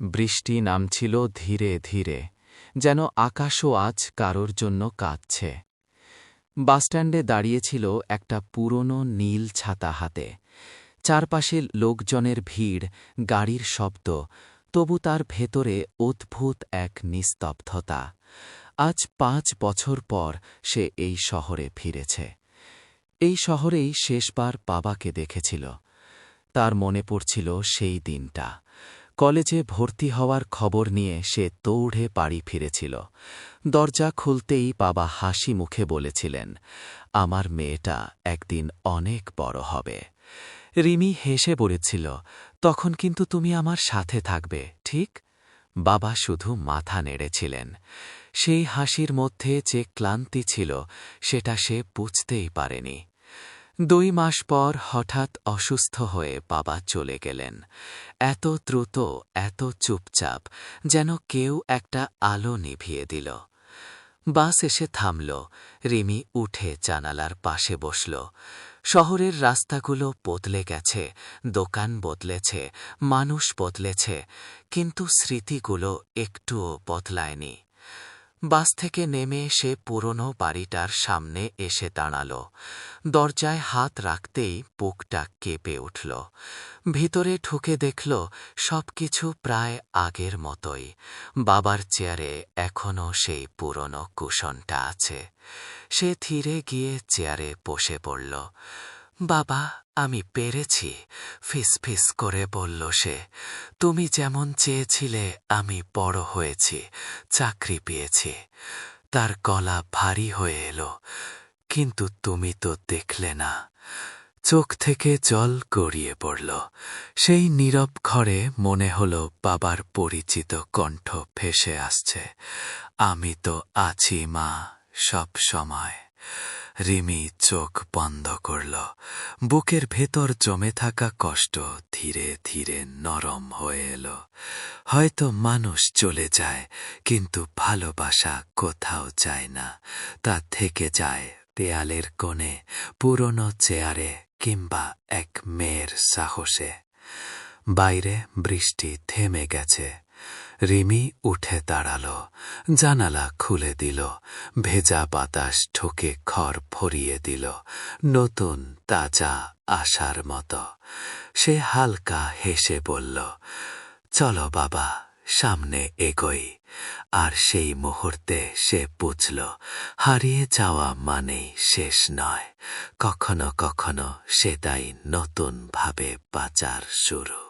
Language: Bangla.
বৃষ্টি নামছিল ধীরে ধীরে, যেন আকাশও আজ কারোর জন্য কাঁদছে। বাসস্ট্যান্ডে দাঁড়িয়েছিল একটা পুরনো নীল ছাতা হাতে। চারপাশে লোকজনের ভিড়, গাড়ির শব্দ, তবু তার ভেতরে অদ্ভুত এক নিস্তব্ধতা। আজ ৫ বছর পর সে এই শহরে ফিরেছে। এই শহরেই শেষবার বাবাকে দেখেছিল। তার মনে পড়ছিল সেই দিনটা। কলেজে ভর্তি হওয়ার খবর নিয়ে সে দৌড়ে বাড়ি ফিরেছিল। দরজা খুলতেই বাবা হাসি মুখে বলেছিলেন, আমার মেয়েটা একদিন অনেক বড় হবে। রিমি হেসে বলেছিল, তখন কিন্তু তুমি আমার সাথে থাকবে, ঠিক? বাবা শুধু মাথা নেড়েছিলেন। সেই হাসির মধ্যে যে ক্লান্তি ছিল সেটা সে বুঝতেই পারেনি। ২ মাস পর হঠাৎ অসুস্থ হয়ে বাবা চলে গেলেন। এত দ্রুত, এত চুপচাপ, যেন কেউ একটা আলো নিভিয়ে দিল। বাস এসে থামল। রিমি উঠে জানালার পাশে বসল। শহরের রাস্তাগুলো বদলে গেছে, দোকান বদলেছে, মানুষ বদলেছে, কিন্তু স্মৃতিগুলো একটুও বদলায়নি। বাস থেকে নেমে সে পুরনো বাড়িটার সামনে এসে দাঁড়াল। দরজায় হাত রাখতেই বুকটা কেঁপে উঠল। ভিতরে ঢুকে দেখল সবকিছু প্রায় আগের মতোই। বাবার চেয়ারে এখনও সেই পুরনো কুশনটা আছে। সে ধীরে গিয়ে চেয়ারে বসে পড়ল। বাবা, আমি পেরেছি, ফিসফিস করে বলল সে। তুমি যেমন চেয়েছিলে আমি বড় হয়েছি, চাকরি পেয়েছি। তার গলা ভারী হয়ে এলো। কিন্তু তুমি তো দেখলে না। চোখ থেকে জল গড়িয়ে পড়ল। সেই নীরব ঘরে মনে হলো বাবার পরিচিত কণ্ঠ ভেসে আসছে, আমি তো আছি মা, সব সময়। রিমি চোখ বন্ধ করল। বুকের ভেতর জমে থাকা কষ্ট ধীরে ধীরে নরম হয়ে এলো। হয়তো মানুষ চলে যায়, কিন্তু ভালোবাসা কোথাও যায় না। তা থেকে যায় দেয়ালের কোণে, পুরনো চেয়ারে, কিংবা এক মেয়ের সাহসে। বাইরে বৃষ্টি থেমে গেছে। রিমি উঠে দাঁড়াল, জানালা খুলে দিল। ভেজা বাতাস ঢুকে ঘর ভরিয়ে দিল নতুন তাজা আশার মতো। সে হালকা হেসে বলল, চলো বাবা, সামনে এগোই। আর সেই মুহূর্তে সে বুঝল, হারিয়ে যাওয়া মানেই শেষ নয়, কখনো কখনো সেটাই নতুন ভাবে বাঁচার শুরু।